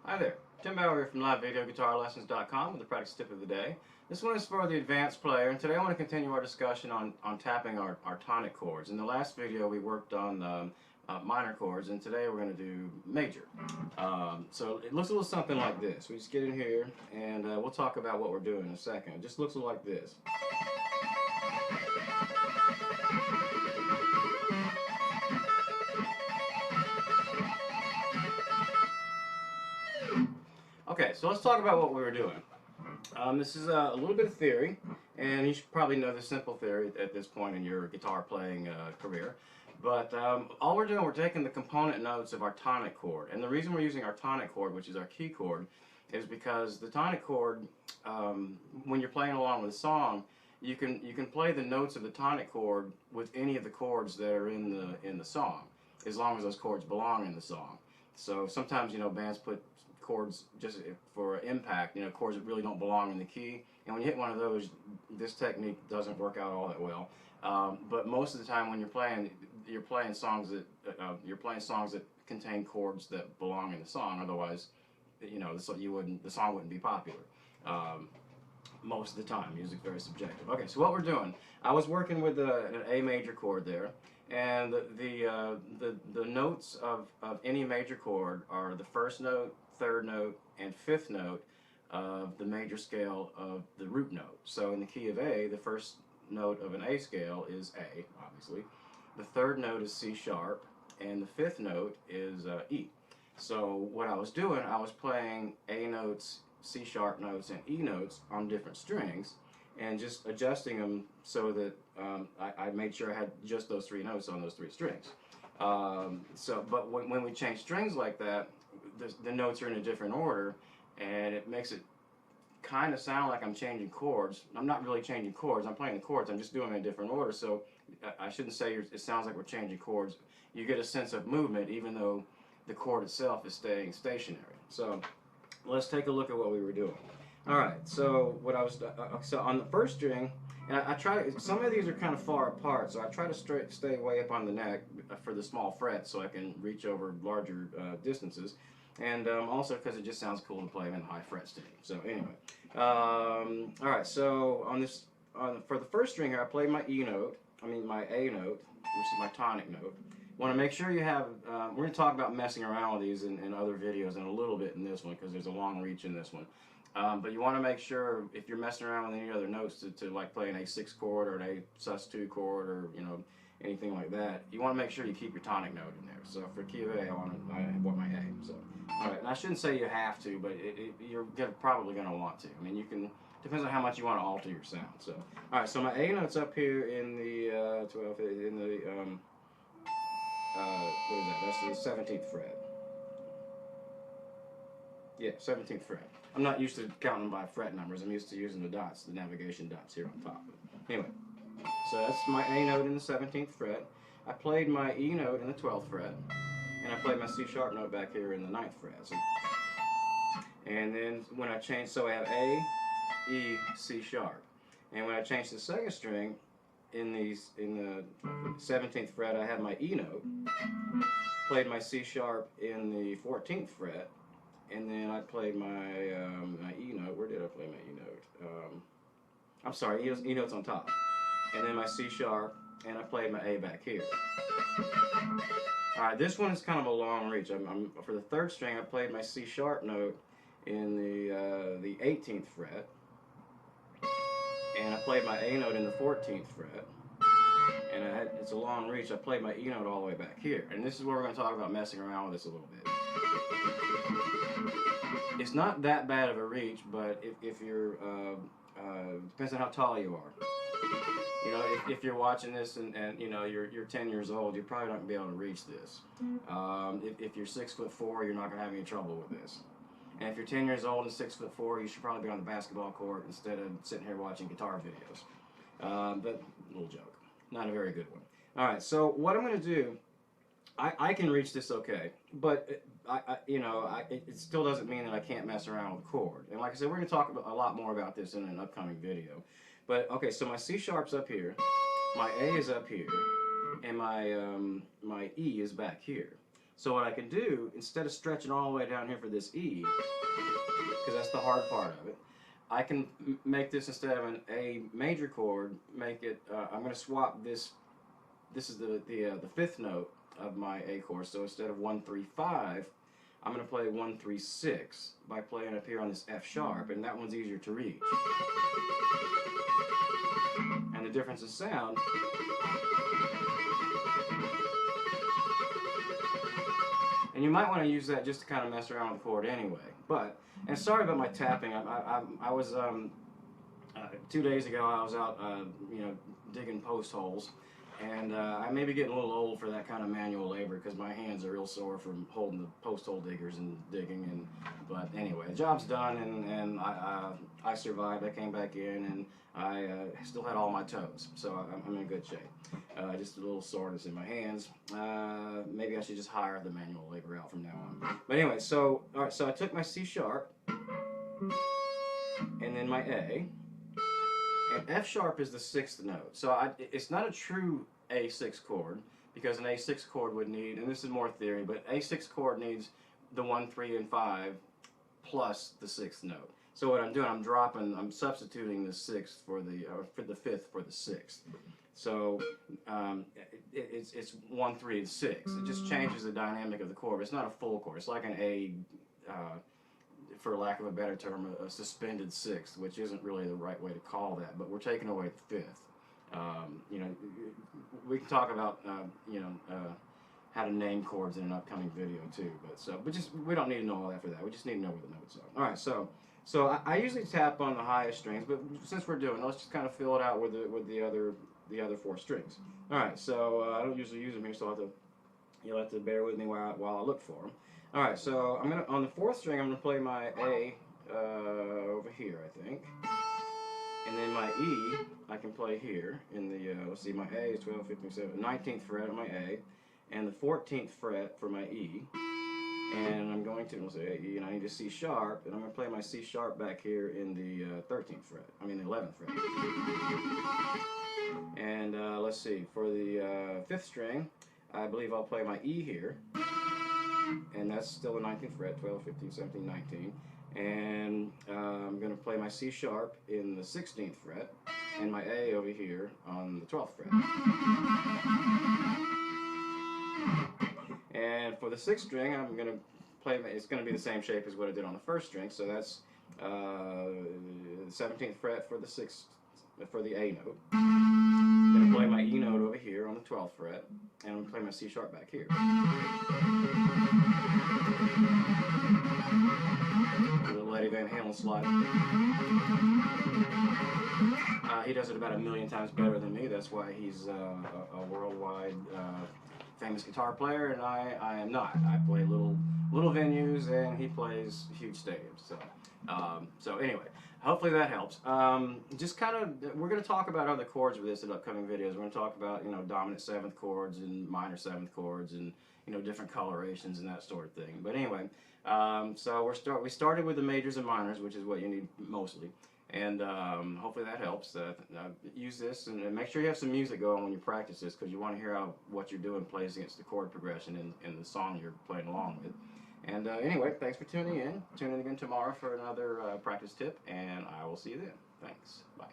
Hi there, Tim Bauer here from LiveVideoGuitarLessons.com with the practice tip of the day. This one is for the advanced player, and today I want to continue our discussion on tapping our tonic chords. In the last video we worked on minor chords, and today we're going to do major. So it looks a little something like this. We just get in here, and we'll talk about what we're doing in a second. It just looks like this. Okay, so let's talk about what we were doing. This is a little bit of theory, and you should probably know the simple theory at this point in your guitar playing career. But all we're doing, we're taking the component notes of our tonic chord. And the reason we're using our tonic chord, which is our key chord, is because the tonic chord, when you're playing along with a song, you can play the notes of the tonic chord with any of the chords that are in the song, as long as those chords belong in the song. So sometimes, you know, bands put chords just for impact, you know, chords that really don't belong in the key, and when you hit one of those, this technique doesn't work out all that well. But most of the time when you're playing songs that contain chords that belong in the song. Otherwise, you know, the song wouldn't be popular. Most of the time, music's very subjective. Okay, so what we're doing, I was working with an A major chord there, and the notes of any major chord are the first note, third note, and fifth note of the major scale of the root note. So in the key of A, the first note of an A scale is A, obviously. The third note is C sharp, and the fifth note is E. So what I was doing, I was playing A notes, C sharp notes, and E notes on different strings, and just adjusting them so that I made sure I had just those three notes on those three strings. But when we change strings like that, the notes are in a different order, and it makes it kind of sound like I'm changing chords. I'm not really changing chords. I'm playing the chords. I'm just doing them in a different order. So I shouldn't say it sounds like we're changing chords. You get a sense of movement, even though the chord itself is staying stationary. So let's take a look at what we were doing. All right. So what I was so on the first string, and I try. Some of these are kind of far apart, so I try to stay way up on the neck for the small frets, so I can reach over larger distances. And also because it just sounds cool to play them in the high frets to me. So anyway, all right. So for the first string here, I played my E note. I mean my A note, which is my tonic note. Want to make sure you have. We're going to talk about messing around with these in other videos and a little bit in this one because there's a long reach in this one. But you want to make sure if you're messing around with any other notes to like play an A6 chord or an A sus2 chord or anything like that, you want to make sure you keep your tonic note in there. So for key of A, I want my A. So all right, and I shouldn't say you have to, but you're probably going to want to. I mean, you can. Depends on how much you want to alter your sound. So all right, so my A note's up here in the what is that? That's the 17th fret. Yeah, 17th fret. I'm not used to counting by fret numbers. I'm used to using the dots, the navigation dots here on top. Anyway, so that's my A note in the 17th fret. I played my E note in the 12th fret, and I played my C sharp note back here in the 9th fret. So, and then when I change, so I have A, E, C sharp. And when I change the second string, in the 17th fret, I have my E note. Played my C sharp in the 14th fret. And then I played my E note. Where did I play my E note? I'm sorry, E note's on top. And then my C sharp, and I played my A back here. All right, this one is kind of a long reach. For the third string, I played my C sharp note in the 18th fret, and I played my A note in the 14th fret. And it's a long reach. I played my E note all the way back here. And this is where we're going to talk about messing around with this a little bit. It's not that bad of a reach, but if you're, depends on how tall you are. You know, if you're watching this and you know you're 10 years old, you're probably not going to be able to reach this. If you're 6'4", you're not going to have any trouble with this. And if you're 10 years old and 6'4", you should probably be on the basketball court instead of sitting here watching guitar videos. But little joke, not a very good one. All right, so what I'm going to do, I can reach this okay, but it still doesn't mean that I can't mess around with the chord. And like I said, we're going to talk a lot more about this in an upcoming video. But okay, so my C sharp's up here, my A is up here, and my E is back here. So what I can do, instead of stretching all the way down here for this E, because that's the hard part of it, I can make this, instead of an A major chord, make it, I'm going to swap this. This is the fifth note of my A chord, so instead of 1, 3, 5, I'm going to play 1, 3, 6 by playing up here on this F sharp, and that one's easier to reach. And the difference in sound, and you might want to use that just to kind of mess around with the chord anyway. But, and sorry about my tapping. I was 2 days ago, I was out you know, digging post holes. And I may be getting a little old for that kind of manual labor because my hands are real sore from holding the post hole diggers and digging. But anyway, the job's done, and I survived. I came back in, and I still had all my toes, so I'm in good shape. Just a little soreness in my hands. Maybe I should just hire the manual labor out from now on. But anyway, so all right, so I took my C sharp, and then my A. And F sharp is the 6th note, so it's not a true A6 chord, because an A6 chord would need, and this is more theory, but A6 chord needs the 1, 3, and 5 plus the 6th note. So what I'm doing, I'm substituting the 6th for the 5th for the 6th. So it's 1, 3, and 6. It just changes the dynamic of the chord. But it's not a full chord. It's like an A. For lack of a better term, a suspended 6th, which isn't really the right way to call that, but we're taking away the 5th. You know, we can talk about how to name chords in an upcoming video too, but we don't need to know all that for that. We just need to know where the notes are. All right, so I usually tap on the highest strings, but since we're doing it, let's just kind of fill it out with the other 4 strings. All right, so I don't usually use them here, so you'll have to bear with me while I look for them. All right, so I'm gonna, on the 4th string, I'm gonna play my A over here, I think, and then my E I can play here in the let's see, my A is 12, 15, 17, 19th fret on my A, and the 14th fret for my E, and I'm going to, let's say E, and I need a C sharp, and I'm gonna play my C sharp back here in the 13th fret. I mean the 11th fret. And let's see, for the 5th string, I believe I'll play my E here. And that's still the 19th fret, 12, 15, 17, 19. And I'm going to play my C sharp in the 16th fret, and my A over here on the 12th fret. And for the 6th string, I'm going to play, it's going to be the same shape as what I did on the 1st string, so that's the 17th fret for the 6th, for the A note. I'm going to play my E note over here on the 12th fret, and I'm going to play my C sharp back here. A little Eddie Van Halen slide. He does it about 1,000,000 times better than me. That's why he's a worldwide famous guitar player, and I am not. I play little venues, and he plays huge stadiums. So anyway, hopefully that helps. Just kind of, we're going to talk about other chords with this in upcoming videos. We're going to talk about, you know, dominant 7th chords and minor 7th chords, and, you know, different colorations and that sort of thing. But anyway, so we started with the majors and minors, which is what you need mostly. And hopefully that helps. Use this, and make sure you have some music going when you practice this, because you want to hear how what you're doing plays against the chord progression in the song you're playing along with. And anyway, thanks for tuning in. Tune in again tomorrow for another practice tip, and I will see you then. Thanks. Bye.